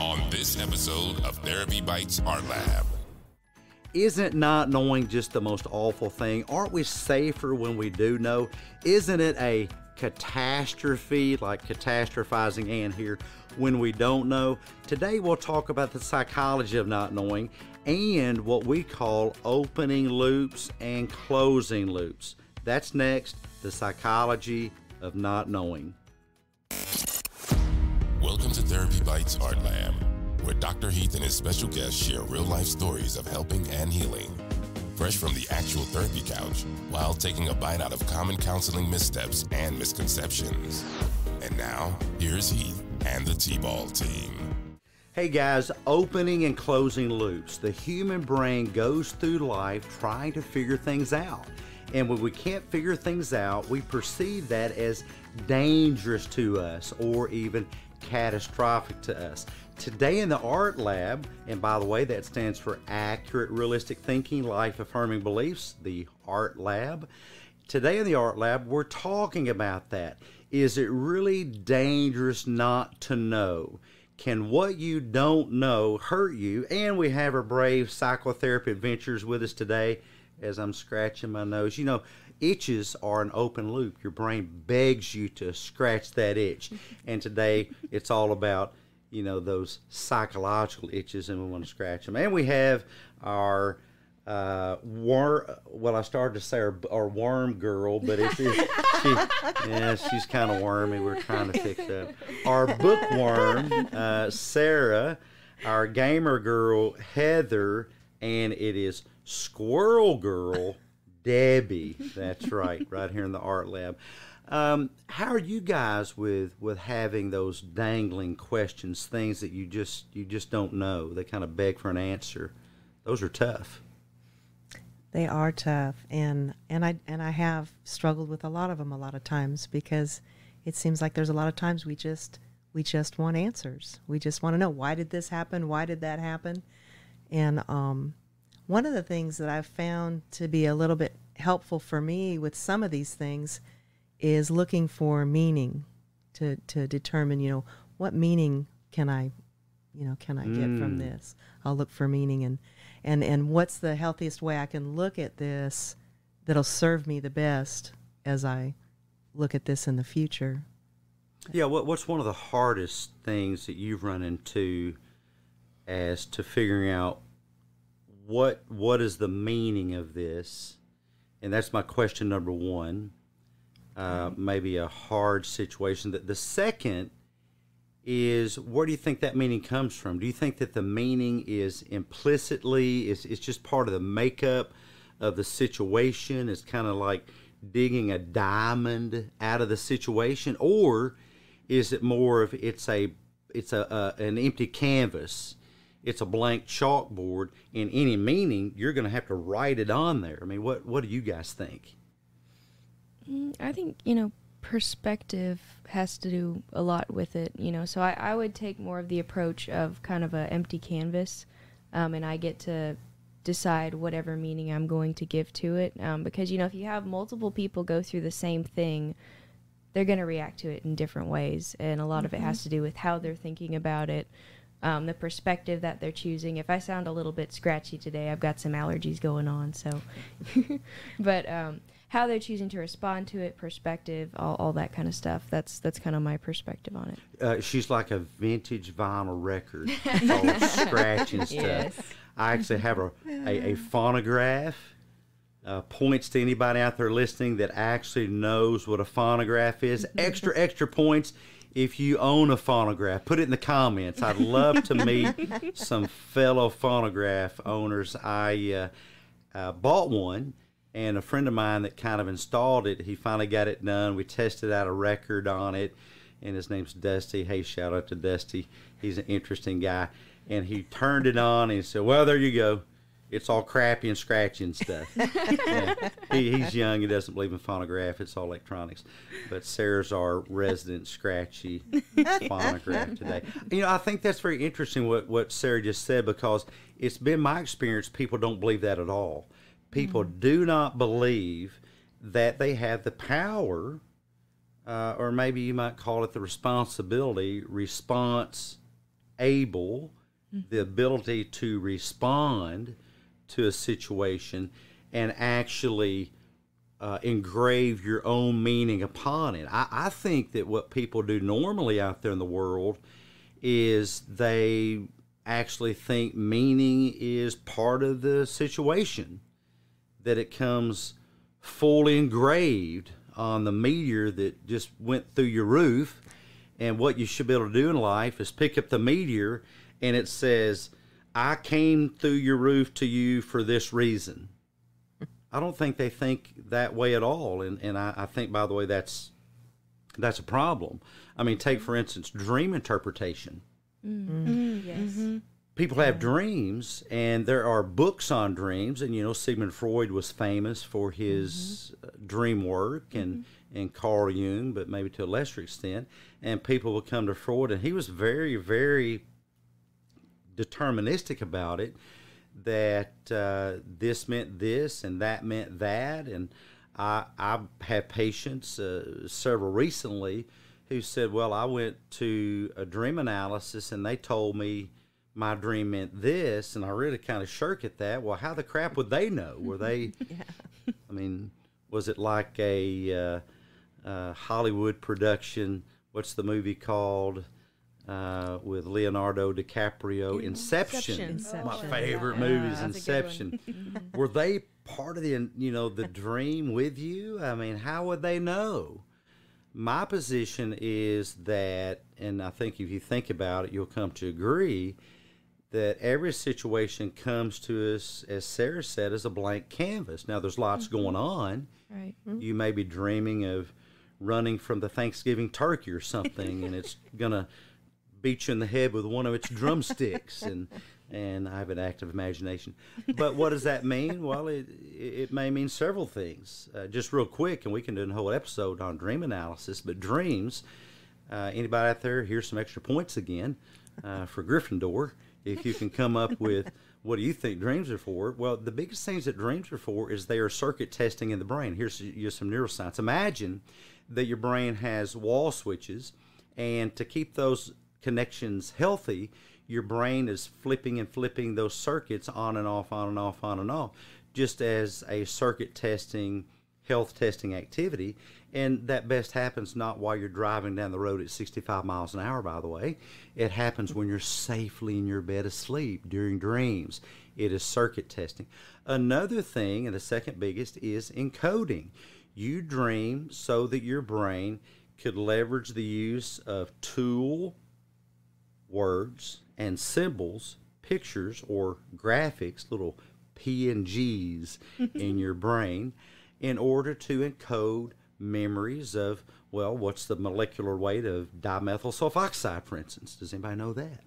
On this episode of Therapy Bites Art Lab. Isn't not knowing just the most awful thing? Aren't we safer when we do know? Isn't it a catastrophe, like catastrophizing and here, when we don't know? Today we'll talk about the psychology of not knowing and what we call opening loops and closing loops. That's next, the psychology of not knowing. Welcome to Therapy Bites Art Lab, where Dr. Heath and his special guests share real-life stories of helping and healing, fresh from the actual therapy couch, while taking a bite out of common counseling missteps and misconceptions. And now, here's Heath and the T-Ball team. Hey guys, opening and closing loops. The human brain goes through life trying to figure things out. And when we can't figure things out, we perceive that as dangerous to us or even catastrophic to us. Today in the Art Lab, and by the way, that stands for Accurate Realistic Thinking, Life-Affirming Beliefs, the Art Lab. Today in the Art Lab, we're talking about that. Is it really dangerous not to know? Can what you don't know hurt you? And we have our brave psychotherapy adventures with us today as I'm scratching my nose. You know, itches are an open loop. Your brain begs you to scratch that itch. And today it's all about, you know, those psychological itches, and we want to scratch them. And we have our I started to say our worm girl, but she's kind of wormy. We're trying to fix that. Our bookworm, Sarah, our gamer girl, Heather, and it is Squirrel girl, Debbie. That's right here in the Art Lab. How are you guys with having those dangling questions, things that you just don't know? They kind of beg for an answer. Those are tough. They are tough, and I have struggled with a lot of them a lot of times, because it seems like there's a lot of times we just want answers. We just want to know, why did this happen? Why did that happen? And one of the things that I've found to be a little bit helpful for me with some of these things is looking for meaning to determine, you know, what meaning can I get from this? I'll look for meaning and what's the healthiest way I can look at this that'll serve me the best as I look at this in the future. Yeah, what's one of the hardest things that you've run into as to figuring out what is the meaning of this? And that's my question number one. Maybe a hard situation. The second is, where do you think that meaning comes from? Do you think that the meaning is implicitly, it's just part of the makeup of the situation? It's kind of like digging a diamond out of the situation? Or is it more of it's an empty canvas? It's a blank chalkboard, and any meaning, you're going to have to write it on there. I mean, what do you guys think? I think, perspective has to do a lot with it, So I would take more of the approach of kind of an empty canvas, and I get to decide whatever meaning I'm going to give to it. Because, if you have multiple people go through the same thing, they're going to react to it in different ways. And a lot of it has to do with how they're thinking about it. The perspective that they're choosing. If I sound a little bit scratchy today, I've got some allergies going on, so. But how they're choosing to respond to it, perspective, all that kind of stuff. That's kind of my perspective on it. She's like a vintage vinyl record, all scratching stuff. Yes. I actually have a phonograph. Points to anybody out there listening that actually knows what a phonograph is. Extra points if you own a phonograph. Put it in the comments. I'd love to meet some fellow phonograph owners. I bought one, and a friend of mine that kind of installed it, he finally got it done. We tested out a record on it, and his name's Dusty. Hey, shout out to Dusty. He's an interesting guy. And he turned it on, and he said, well, there you go. It's all crappy and scratchy and stuff. Yeah. He's young. He doesn't believe in phonograph. It's all electronics. But Sarah's our resident scratchy phonograph today. I think that's very interesting what Sarah just said, because it's been my experience, people don't believe that at all. People do not believe that they have the power, or maybe you might call it the responsibility, response able, the ability to respond to a situation and actually engrave your own meaning upon it. I think that what people do normally out there in the world is they actually think meaning is part of the situation, that it comes fully engraved on the meteor that just went through your roof. And what you should be able to do in life is pick up the meteor and it says, I came through your roof to you for this reason. I don't think they think that way at all. And I think, by the way, that's a problem. I mean, take, for instance, dream interpretation. Yes. People have dreams, and there are books on dreams. And, you know, Sigmund Freud was famous for his dream work, and Carl Jung, but maybe to a lesser extent. And people will come to Freud, and he was very, very deterministic about it, that this meant this and that meant that. And I have patients, several recently, who said, well, I went to a dream analysis and they told me my dream meant this, and I really kind of shirk at that. Well, how the crap would they know? Were they, I mean, was it like a Hollywood production? What's the movie called with Leonardo DiCaprio? Inception. My favorite movie is Inception. Were they part of the, you know, the dream with you? I mean, how would they know? My position is that, and I think if you think about it, you'll come to agree, that every situation comes to us, as Sarah said, as a blank canvas. Now, there's lots going on. Right. You may be dreaming of running from the Thanksgiving turkey or something, and it's going to beat you in the head with one of its drumsticks, and I have an active imagination. But what does that mean? Well, it may mean several things. Just real quick, and we can do a whole episode on dream analysis, but dreams, anybody out there, here's some extra points again for Gryffindor. If you can come up with, what do you think dreams are for? Well, the biggest things that dreams are for is they are circuit testing in the brain. Here's some neuroscience. Imagine that your brain has wall switches, and to keep those connections healthy, your brain is flipping and flipping those circuits on and off, on and off, on and off, just as a circuit testing, health testing activity. And that best happens not while you're driving down the road at 65 miles an hour, by the way. It happens when you're safely in your bed asleep during dreams. It is circuit testing. Another thing, and the second biggest, is encoding. You dream so that your brain could leverage the use of tool words and symbols, pictures or graphics, little PNGs in your brain, in order to encode memories of, well, what's the molecular weight of dimethyl sulfoxide, for instance? Does anybody know that?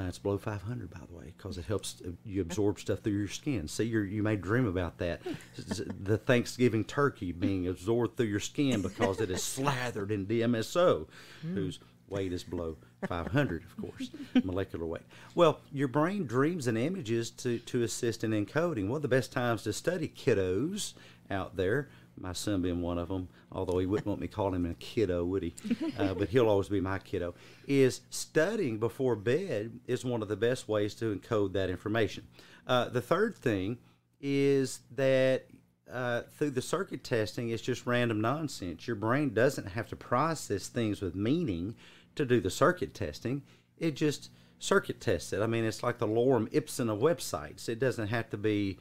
It's below 500, by the way, because it helps you absorb stuff through your skin. See, you may dream about that. The Thanksgiving turkey being absorbed through your skin because it is slathered in DMSO, whose weight is below 500, of course, molecular weight. Well, your brain dreams and images to assist in encoding. One of the best times to study kiddos out there, my son being one of them, although he wouldn't want me calling him a kiddo, would he? But he'll always be my kiddo, is studying before bed is one of the best ways to encode that information. The third thing is that through the circuit testing, it's just random nonsense. Your brain doesn't have to process things with meaning to do the circuit testing. It just circuit tests it. I mean, it's like the lorem ipsum of websites. It doesn't have to be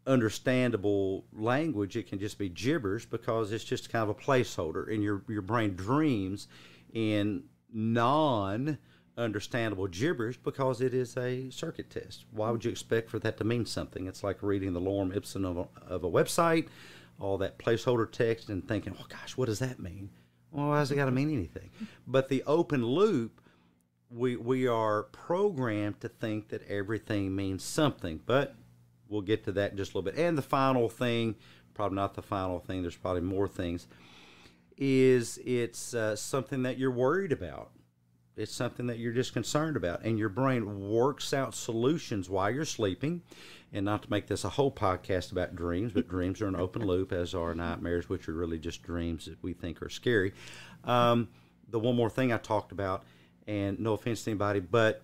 understandable language. It can just be gibberish because it's just kind of a placeholder, and your brain dreams in non-understandable gibberish because it is a circuit test. Why would you expect for that to mean something? It's like reading the lorem ipsum of a website, all that placeholder text, and thinking, oh gosh, what does that mean? Well, why has it got to mean anything? But the open loop, we are programmed to think that everything means something, but we'll get to that in just a little bit. And the final thing, probably not the final thing, there's probably more things, is it's something that you're worried about. It's something that you're just concerned about. And your brain works out solutions while you're sleeping. And not to make this a whole podcast about dreams, but dreams are an open loop, as are nightmares, which are really just dreams that we think are scary. The one more thing I talked about, And no offense to anybody, but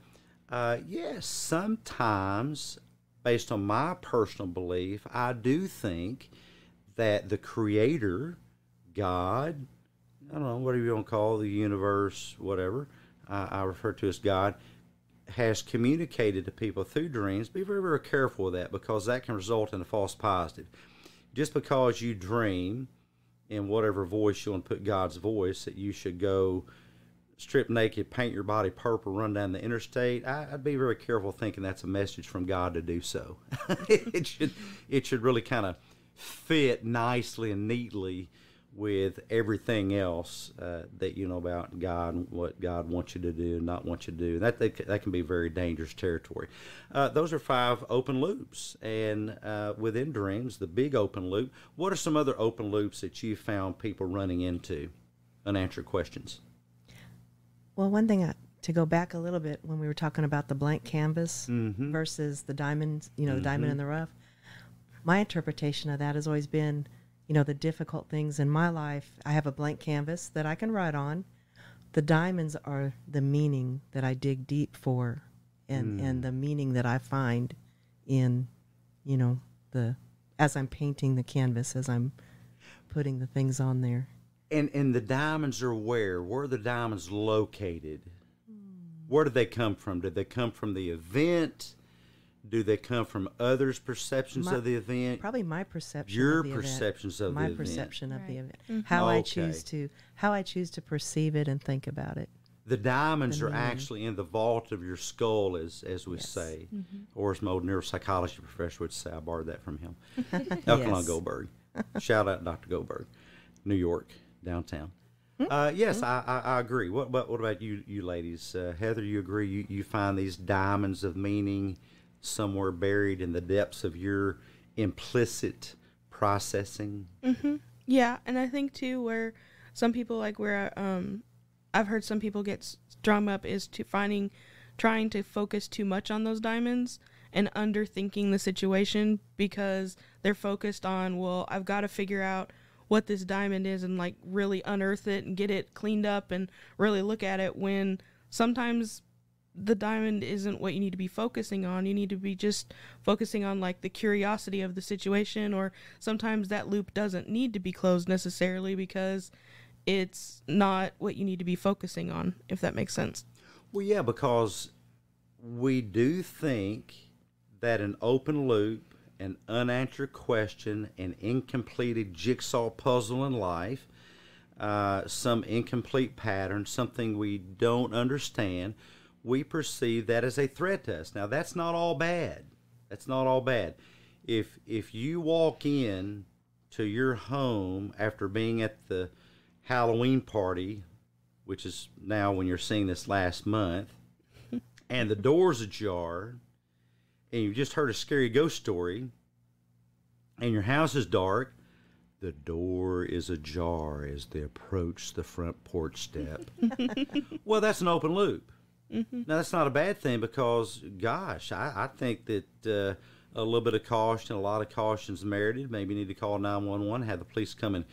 yes, sometimes, based on my personal belief, I do think that the Creator, God, I don't know, whatever you want to call it, the universe, whatever, I refer to as God, has communicated to people through dreams. Be very, very careful with that, because that can result in a false positive. Just because you dream in whatever voice you want to put God's voice, that you should go strip naked, paint your body purple, run down the interstate, I'd be very careful thinking that's a message from God to do so. It should really kind of fit nicely and neatly with everything else that you know about God and what God wants you to do and not want you to do. That can be very dangerous territory. Those are 5 open loops. And within dreams, the big open loop, what are some other open loops that you found people running into? Unanswered questions. Well, one thing, to go back a little bit, when we were talking about the blank canvas versus the diamonds, the diamond in the rough, my interpretation of that has always been, the difficult things in my life, I have a blank canvas that I can write on. The diamonds are the meaning that I dig deep for, and the meaning that I find in, as I'm painting the canvas, as I'm putting the things on there. And the diamonds are where? Where are the diamonds located? Where do they come from? Did they come from the event? Do they come from others' perceptions of the event? Probably my perception. Your of the perceptions event. of the event. My perception of the event. Mm-hmm. How I choose to perceive it and think about it. The diamonds are actually in the vault of your skull, as we say, or as my old neuropsychology professor would say. I borrowed that from him. Elkanah Goldberg. Shout out Dr. Goldberg, New York, downtown. Yes, I agree. What about you ladies? Heather, you agree? You find these diamonds of meaning somewhere buried in the depths of your implicit processing? Yeah, and I think too, where some people I've heard some people get strung up is trying to focus too much on those diamonds and underthinking the situation, because they're focused on, well, I've got to figure out what this diamond is and really unearth it and get it cleaned up and really look at it, when sometimes the diamond isn't what you need to be focusing on. You need to be just focusing on the curiosity of the situation, or sometimes that loop doesn't need to be closed necessarily because it's not what you need to be focusing on, if that makes sense. Well, yeah, because we do think that an open loop, an unanswered question, an incompleted jigsaw puzzle in life, some incomplete pattern, something we don't understand, we perceive that as a threat to us. Now, that's not all bad. That's not all bad. If you walk in to your home after being at the Halloween party, which is now when you're seeing this last month, and the door's ajar, and you just heard a scary ghost story, and your house is dark, the door is ajar as they approach the front porch step. Well, that's an open loop. Now, that's not a bad thing, because, gosh, I think that a little bit of caution, a lot of caution is merited. Maybe you need to call 911, have the police come and,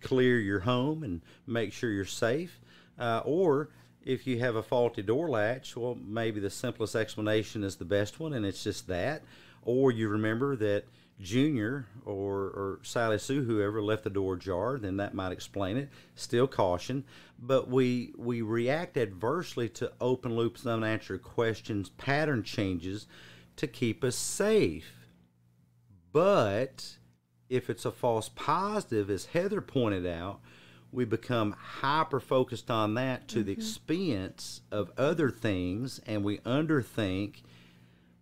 clear your home and make sure you're safe. Or if you have a faulty door latch, well, maybe the simplest explanation is the best one, and it's just that. Or you remember that Junior or Sally Sue, whoever, left the door ajar, then that might explain it. Still caution. But we react adversely to open loops, unanswered questions, pattern changes to keep us safe. But if it's a false positive, as Heather pointed out, we become hyper-focused on that to the expense of other things, and we underthink.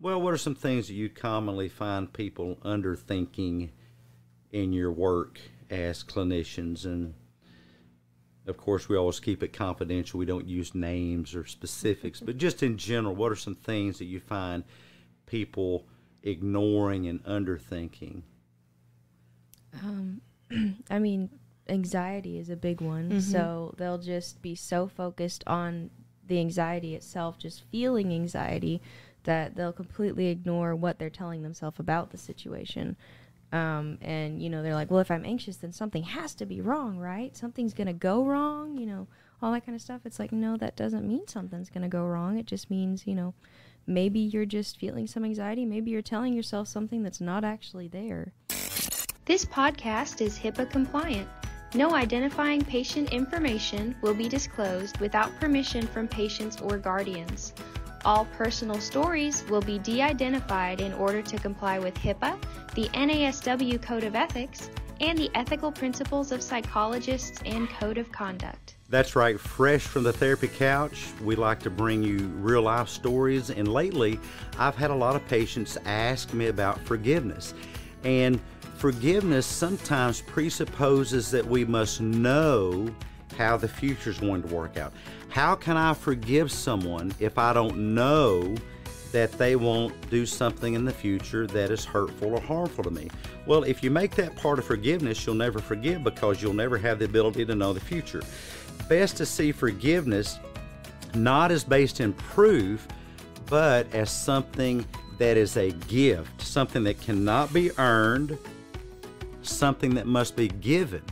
Well, what are some things that you commonly find people underthinking in your work as clinicians? And, of course, we always keep it confidential. We don't use names or specifics. But just in general, what are some things that you find people ignoring and underthinking? I mean, anxiety is a big one. So they'll just be so focused on the anxiety itself, just feeling anxiety, that they'll completely ignore what they're telling themselves about the situation. And, they're like, well, if I'm anxious, then something has to be wrong, right? Something's going to go wrong, all that kind of stuff. It's like, no, that doesn't mean something's going to go wrong. It just means, maybe you're just feeling some anxiety. Maybe you're telling yourself something that's not actually there. This podcast is HIPAA compliant. No identifying patient information will be disclosed without permission from patients or guardians. All personal stories will be de-identified in order to comply with HIPAA, the NASW Code of Ethics, and the ethical principles of psychologists and Code of Conduct. That's right, fresh from the therapy couch, we like to bring you real life stories, and lately I've had a lot of patients ask me about forgiveness. And forgiveness sometimes presupposes that we must know how the future is going to work out. How can I forgive someone if I don't know that they won't do something in the future that is hurtful or harmful to me? Well, if you make that part of forgiveness, you'll never forgive because you'll never have the ability to know the future. Best to see forgiveness not as based in proof, but as something that is a gift, something that cannot be earned, something that must be given.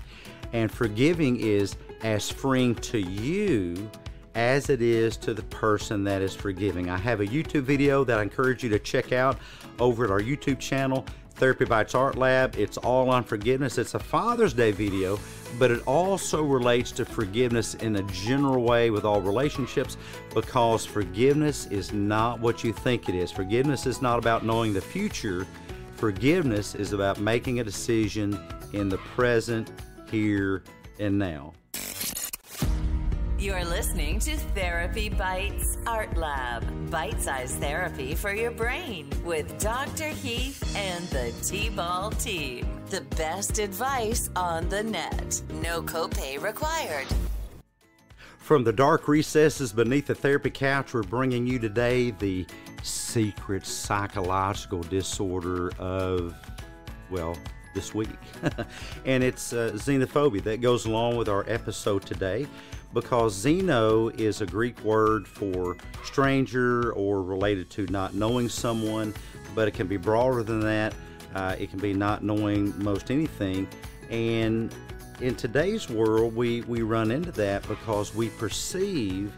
And forgiving is as freeing to you as it is to the person that is forgiving. I have a YouTube video that I encourage you to check out over at our YouTube channel, Therapy Bites Art Lab. It's all on forgiveness. It's a Father's Day video, but it also relates to forgiveness in a general way with all relationships, because forgiveness is not what you think it is. Forgiveness is not about knowing the future. Forgiveness is about making a decision in the present, here, and now. You're listening to Therapy Bites Art Lab, bite-sized therapy for your brain with Dr. Heath and the T-Ball team. The best advice on the net. No copay required. From the dark recesses beneath the therapy couch, we're bringing you today the secret psychological disorder of, well, this week. And it's xenophobia. That goes along with our episode today, because xeno is a Greek word for stranger or related to not knowing someone, but it can be broader than that. It can be not knowing most anything. And in today's world, we run into that because we perceive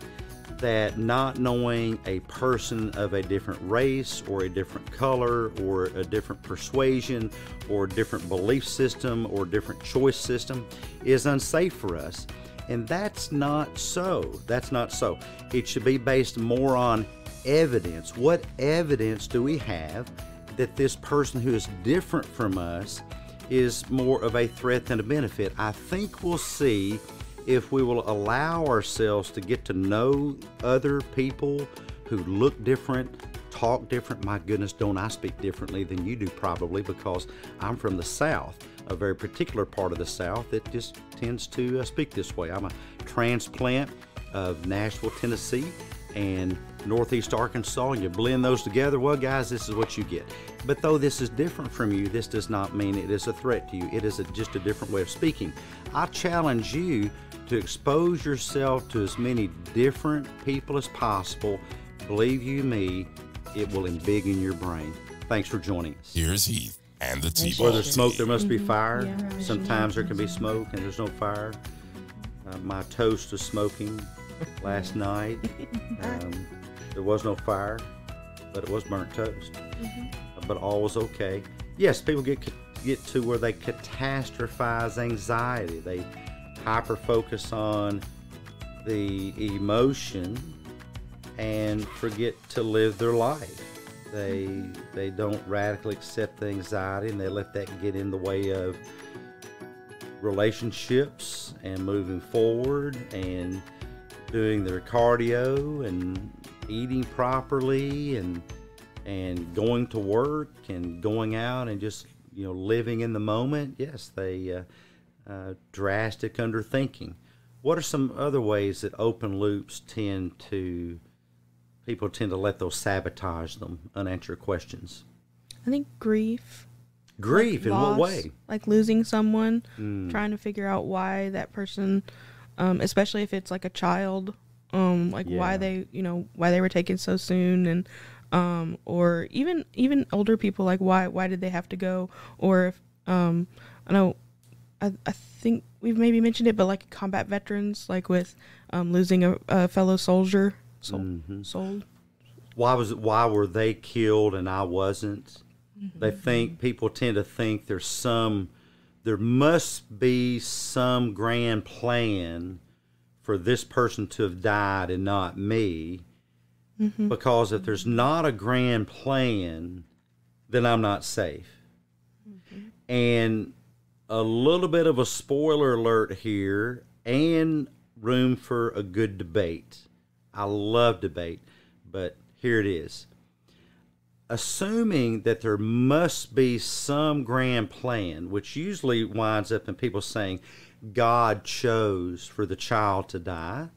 that not knowing a person of a different race or a different color or a different persuasion or a different belief system or different choice system is unsafe for us. And that's not so. That's not so. It should be based more on evidence. What evidence do we have that this person who is different from us is more of a threat than a benefit? I think we'll see if we will allow ourselves to get to know other people who look different, talk different. My goodness, don't I speak differently than you do probably, because I'm from the South, a very particular part of the South that just tends to speak this way. I'm a transplant of Nashville, Tennessee and Northeast Arkansas, and you blend those together, well guys, this is what you get. But though this is different from you, this does not mean it is a threat to you. It is just a different way of speaking. I challenge you to expose yourself to as many different people as possible. Believe you me, it will embiggen your brain. Thanks for joining us. Here's Heath and the T-Ball. Where there's smoke, there must be fire. Yeah. Sometimes there can be smoke and there's no fire. My toast was smoking last night. There was no fire, but it was burnt toast. But all was okay. Yes, people get to where they catastrophize anxiety. They hyper focus on the emotion and forget to live their life. They don't radically accept the anxiety, and they let that get in the way of relationships and moving forward and doing their cardio and eating properly and going to work and going out and just living in the moment. Yes, they drastic underthinking. What are some other ways that open loops people tend to let those sabotage them, unanswered questions? I think grief. Grief, in loss, what way? Like losing someone, trying to figure out why that person, especially if it's like a child, why they were taken so soon, and or even older people, like why did they have to go, or if I think we've maybe mentioned it, but like combat veterans, like with losing a fellow soldier, sold. Why were they killed and I wasn't? They think, people tend to think there must be some grand plan for this person to have died and not me. Because if there's not a grand plan, then I'm not safe. And a little bit of a spoiler alert here, and room for a good debate. I love debate, but here it is. Assuming that there must be some grand plan, which usually winds up in people saying, God chose for the child to die.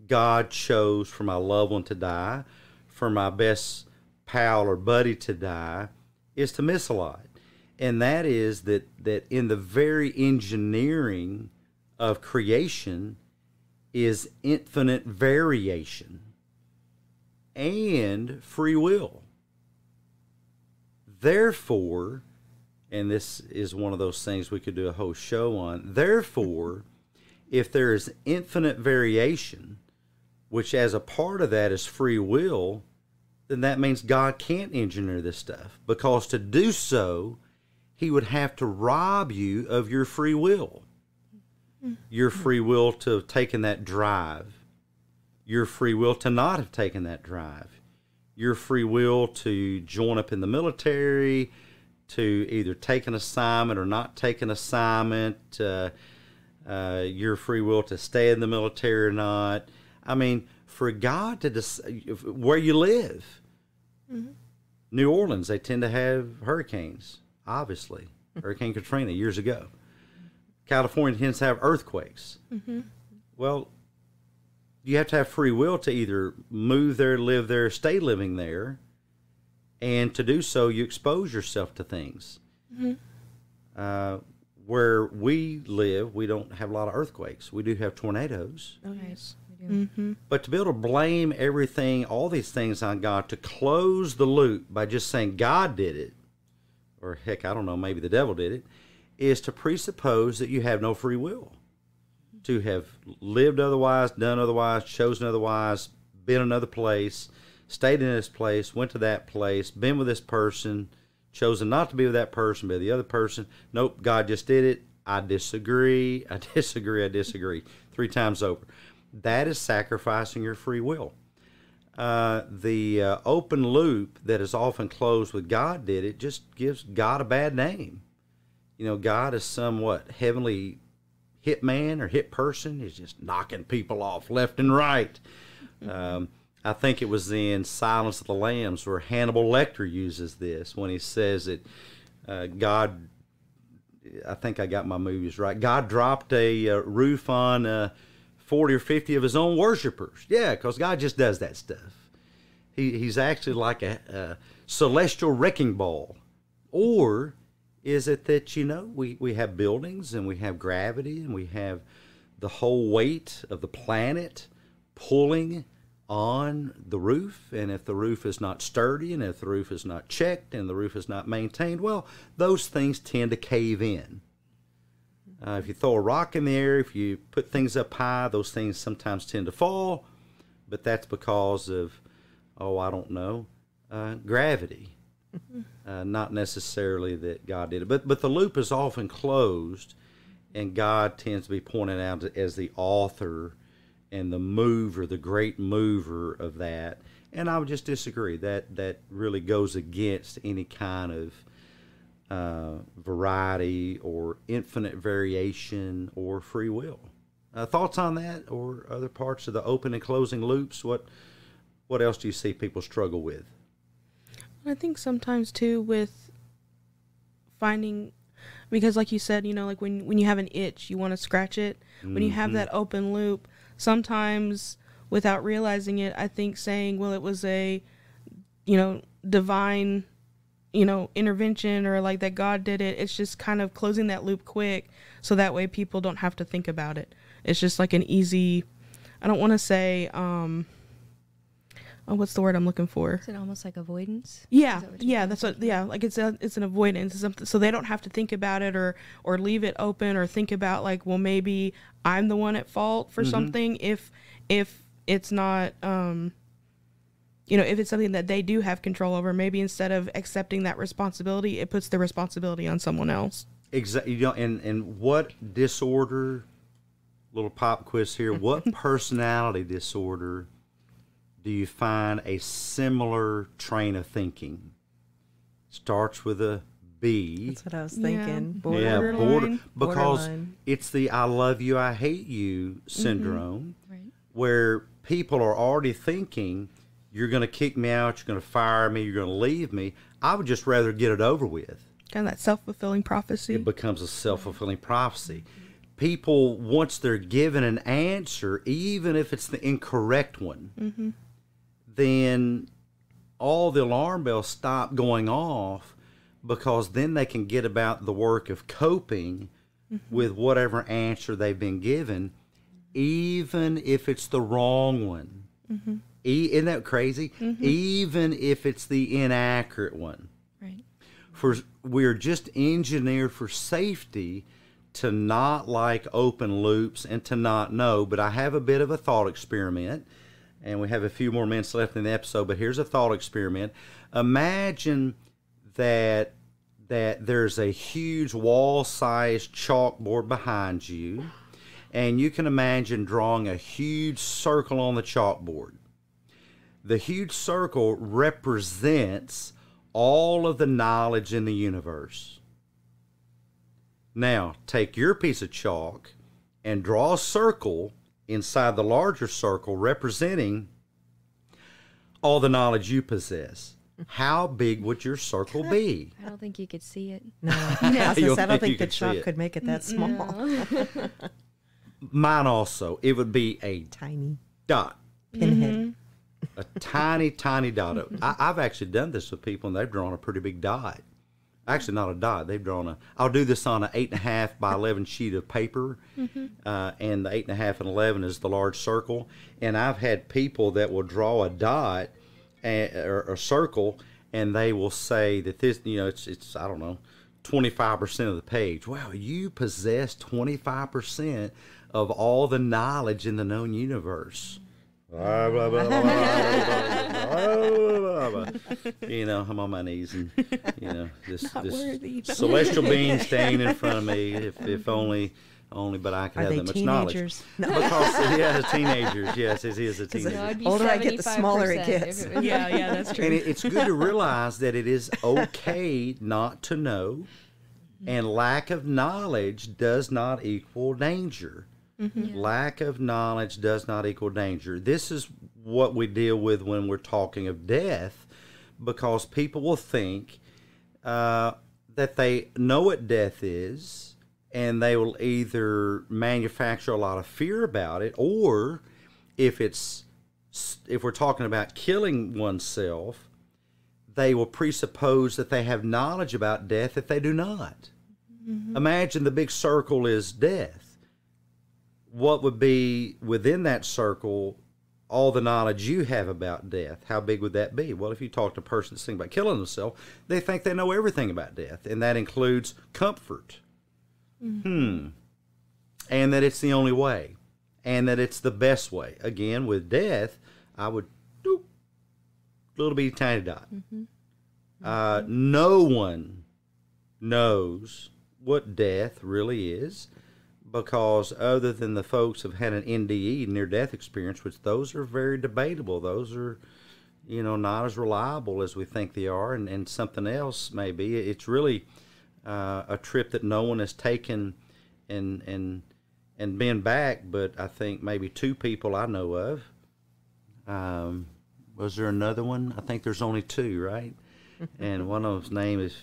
God chose for my loved one to die, for my best pal or buddy to die, is to miss a lot. And that is that in the very engineering of creation is infinite variation and free will. Therefore, and this is one of those things we could do a whole show on, therefore, if there is infinite variation, which as a part of that is free will, then that means God can't engineer this stuff, because to do so, he would have to rob you of your free will. Your free will to have taken that drive. Your free will to not have taken that drive. Your free will to join up in the military, to either take an assignment or not take an assignment, your free will to stay in the military or not. I mean, for God to decide where you live. New Orleans, they tend to have hurricanes, obviously. Hurricane Katrina years ago. California tends to have earthquakes. Well, you have to have free will to either move there, live there, stay living there. And to do so, you expose yourself to things. Where we live, we don't have a lot of earthquakes. We do have tornadoes. Oh, yes. But to be able to blame everything, all these things on God, to close the loop by just saying God did it, or heck, I don't know, maybe the devil did it, is to presuppose that you have no free will. To have lived otherwise, done otherwise, chosen otherwise, been another place, stayed in this place, went to that place, been with this person, chosen not to be with that person, but the other person. Nope, God just did it. I disagree. I disagree. 3 times over. That is sacrificing your free will. The open loop that is often closed with God did it just gives God a bad name. You know, God is somewhat heavenly hit man or hit person. He's just knocking people off left and right. I think it was in Silence of the Lambs where Hannibal Lecter uses this when he says that God, I think I got my movies right, God dropped a roof on 40 or 50 of his own worshipers. Yeah, because God just does that stuff. He's actually like a celestial wrecking ball. Or is it that, you know, we have buildings and we have gravity and we have the whole weight of the planet pulling on the roof, and if the roof is not sturdy and if the roof is not checked and the roof is not maintained, well, those things tend to cave in. If you throw a rock in the air, if you put things up high, those things sometimes tend to fall, but that's because of, I don't know, gravity. Not necessarily that God did it, but the loop is often closed, and God tends to be pointed out as the author and the mover, the great mover of that. And I would just disagree. That really goes against any kind of variety or infinite variation or free will. Thoughts on that or other parts of the open and closing loops? What else do you see people struggle with? I think sometimes too with finding, because like you said, you know, like when you have an itch, you want to scratch it. When you have that open loop, sometimes without realizing it, I think saying, well, it was a, you know, divine, you know, intervention, or like that God did it. It's just kind of closing that loop quick, so that way people don't have to think about it. It's just like an easy, I don't want to say, what's the word I'm looking for? Is it almost like avoidance? Yeah, Is that what you're yeah, that's what. Yeah, like it's an avoidance, it's something, so they don't have to think about it or leave it open or think about like, well, maybe I'm the one at fault for something if it's not if it's something that they do have control over. Maybe instead of accepting that responsibility, it puts the responsibility on someone else. Exactly. And what disorder? Little pop quiz here. What personality disorder do you find a similar train of thinking? Starts with a B. That's what I was thinking. Yeah, Borderline. because Borderline. it's the I love you, I hate you syndrome, Right. where people are already thinking, you're going to kick me out, you're going to fire me, you're going to leave me. I would just rather get it over with. Kind of that self-fulfilling prophecy. It becomes a self-fulfilling prophecy. People, once they're given an answer, even if it's the incorrect one, then all the alarm bells stop going off, because then they can get about the work of coping with whatever answer they've been given, even if it's the wrong one. Isn't that crazy? Even if it's the inaccurate one. Right. We're just engineered for safety to not like open loops and to not know. But I have a bit of a thought experiment, and we have a few more minutes left in the episode, but here's a thought experiment. Imagine that there's a huge wall-sized chalkboard behind you, and you can imagine drawing a huge circle on the chalkboard. The huge circle represents all of the knowledge in the universe. Now, take your piece of chalk and draw a circle inside the larger circle representing all the knowledge you possess. How big would your circle be? I don't think you could see it. No, I You don't think think you the could see chalk it. could make it that small. Mine also. It would be a Tiny dot. pinhead. A tiny, tiny dot. I've actually done this with people, and they've drawn a pretty big dot. Actually, not a dot. They've drawn I'll do this on an 8.5 by 11 sheet of paper, and the 8.5 and 11 is the large circle. And I've had people that will draw a dot or a circle, and they will say that this, it's I don't know, 25% of the page. Wow, you possess 25% of all the knowledge in the known universe. Blah, blah, blah, blah, blah, blah, blah. I'm on my knees, and this celestial being staying in front of me. If only, but I could Are have they that much knowledge. teenagers? No. Because teenagers. Yes, it is a teenager. No, it'd be older I get, the 75% smaller it if gets. it was- Yeah, that's true. And it's good to realize that it is okay not to know, and lack of knowledge does not equal danger. Lack of knowledge does not equal danger. This is what we deal with when we're talking of death, because people will think that they know what death is, and they will either manufacture a lot of fear about it, or if we're talking about killing oneself, they will presuppose that they have knowledge about death if they do not. Imagine the big circle is death. What would be within that circle all the knowledge you have about death? How big would that be? Well, if you talk to a person that's thinking about killing themselves, they think they know everything about death, and that includes comfort. And that it's the only way, and that it's the best way. Again, with death, I would little bitty tiny dot. No one knows what death really is, because other than the folks who've had an NDE, near-death experience, which those are very debatable. Those are, not as reliable as we think they are, and something else maybe. It's really a trip that no one has taken and been back, but I think maybe 2 people I know of. Was there another one? I think there's only 2, right? And one of them's name is,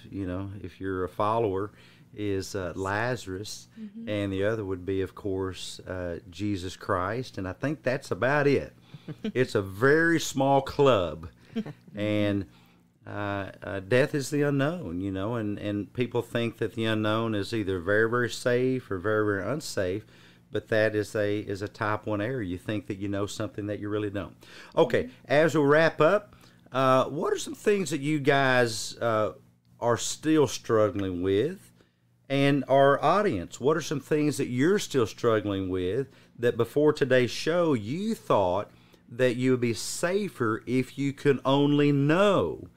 if you're a follower, is Lazarus, and the other would be, of course, Jesus Christ, and I think that's about it. It's a very small club, and death is the unknown, and people think that the unknown is either very, very safe or very, very unsafe, but that is a type 1 error. You think that you know something that you really don't. Okay, as we wrap up, what are some things that you guys are still struggling with? And our audience, what are some things that you're still struggling with that before today's show you thought that you would be safer if you could only know?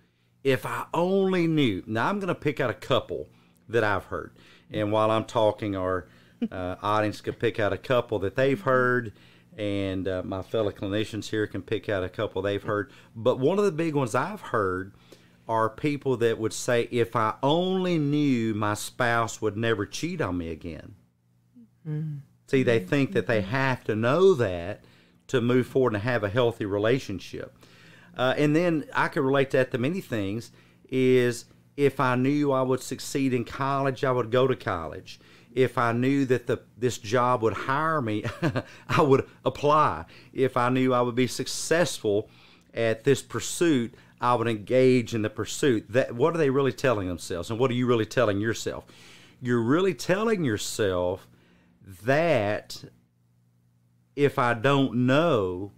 If I only knew. Now, I'm going to pick out a couple that I've heard. And while I'm talking, our audience can pick out a couple that they've heard, and my fellow clinicians here can pick out a couple they've heard. But one of the big ones I've heard are people that would say, if I only knew my spouse would never cheat on me again. Mm-hmm. See, they think that they have to know that to move forward and have a healthy relationship. And then I can relate that to many things, is if I knew I would succeed in college, I would go to college. If I knew that this job would hire me, I would apply. If I knew I would be successful at this pursuit, I would engage in the pursuit. What are they really telling themselves? And what are you really telling yourself? You're really telling yourself that if I don't know,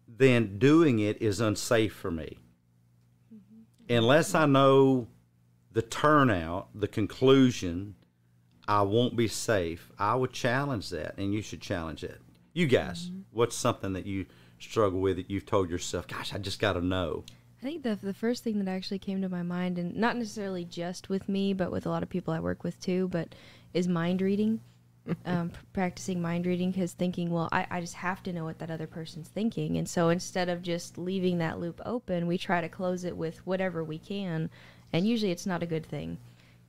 then doing it is unsafe for me. Unless I know the turnout, the conclusion, I won't be safe. I would challenge that, and you should challenge it. You guys, what's something that you struggle with that you've told yourself, gosh, I just got to know? I think the first thing that actually came to my mind, and not necessarily just with me, but with a lot of people I work with too, but is mind reading. Practicing mind reading, because thinking, well, I just have to know what that other person's thinking. And so instead of just leaving that loop open, we try to close it with whatever we can. And usually it's not a good thing.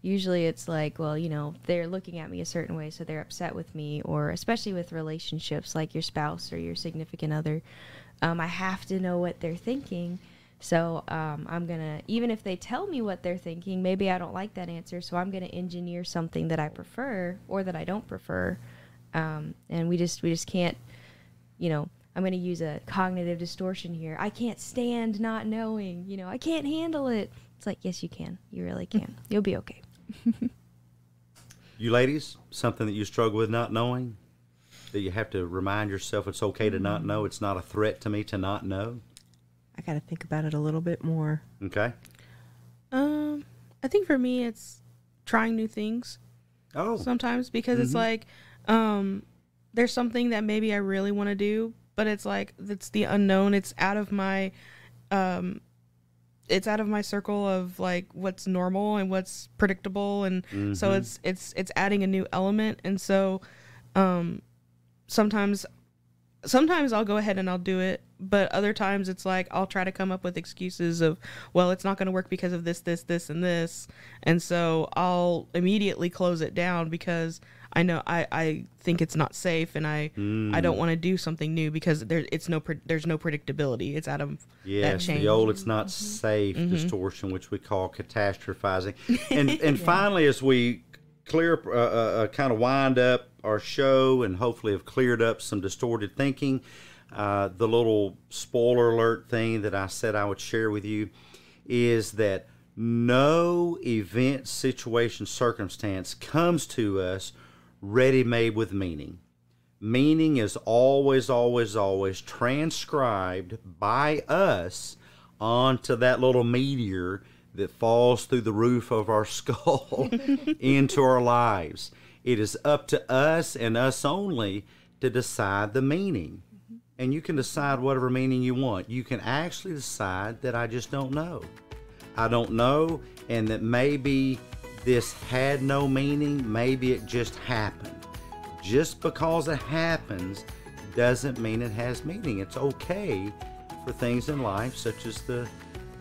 Usually it's like, well, you know, they're looking at me a certain way, so they're upset with me. Or especially with relationships like your spouse or your significant other, I have to know what they're thinking. So I'm going to, even if they tell me what they're thinking, maybe I don't like that answer, so I'm going to engineer something that I prefer or that I don't prefer. And we just can't, you know, I'm going to use a cognitive distortion here. I can't stand not knowing, you know, I can't handle it. It's like, yes, you can. You really can. You'll be okay. You ladies, something that you struggle with not knowing, that you have to remind yourself it's okay to not know. It's not a threat to me to not know. I got to think about it a little bit more. Okay. I think for me, it's trying new things. Oh. Sometimes, because it's like, there's something that maybe I really want to do, but it's like, it's the unknown. It's out of my, circle of like what's normal and what's predictable. And so it's adding a new element. And so, sometimes I'll go ahead and I'll do it, but other times it's like I'll try to come up with excuses of, well, it's not going to work because of this, and this. And so I'll immediately close it down because I know I think it's not safe, and I don't want to do something new because there's no predictability. It's out of that change. The old it's not safe distortion, which we call catastrophizing. And finally, as we clear kind of wind up our show and hopefully have cleared up some distorted thinking, the little spoiler alert thing that I said I would share with you is that no event, situation, circumstance comes to us ready-made with meaning. Meaning is always, always, always transcribed by us onto that little meteor that falls through the roof of our skull into our lives. It is up to us and us only to decide the meaning. And you can decide whatever meaning you want. You can actually decide that I just don't know. I don't know, and that maybe this had no meaning, maybe it just happened. Just because it happens doesn't mean it has meaning. It's okay for things in life, such as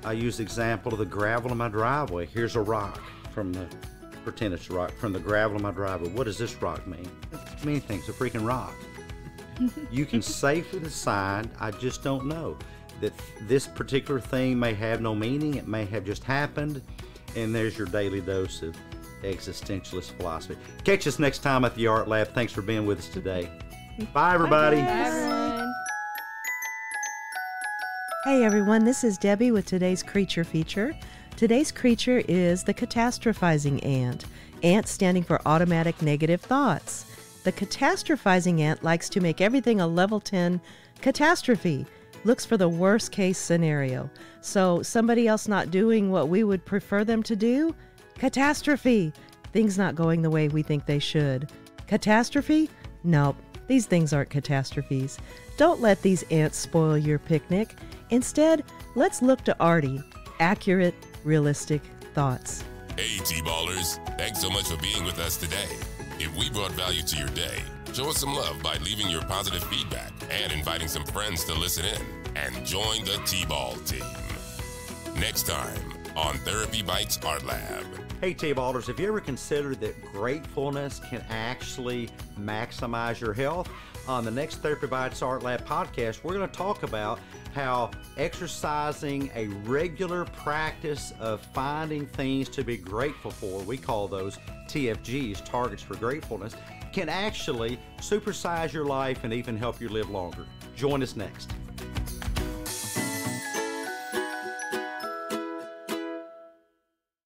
I use the example of the gravel in my driveway. Here's a rock pretend it's a rock, from the gravel in my driveway. What does this rock mean? Many things, a freaking rock. You can safely decide, I just don't know, that this particular thing may have no meaning, it may have just happened, and there's your daily dose of existentialist philosophy. Catch us next time at the Art Lab. Thanks for being with us today. Bye, everybody. Bye, everyone. Hey, everyone. This is Debbie with today's creature feature. Today's creature is the catastrophizing ant. Ant standing for automatic negative thoughts. The catastrophizing ant likes to make everything a level 10 catastrophe. Looks for the worst case scenario. So somebody else not doing what we would prefer them to do? Catastrophe. Things not going the way we think they should. Catastrophe? Nope. These things aren't catastrophes. Don't let these ants spoil your picnic. Instead, let's look to Artie. Accurate, realistic thoughts. Hey, T-Ballers, thanks so much for being with us today. If we brought value to your day, show us some love by leaving your positive feedback and inviting some friends to listen in and join the T-Ball team. Next time on Therapy Bites Art Lab. Hey, T-Ballers, have you ever considered that gratefulness can actually maximize your health? On the next Therapy Bites Art Lab podcast, we're going to talk about how exercising a regular practice of finding things to be grateful for, we call those TFGs, targets for gratefulness, can actually supersize your life and even help you live longer. Join us next.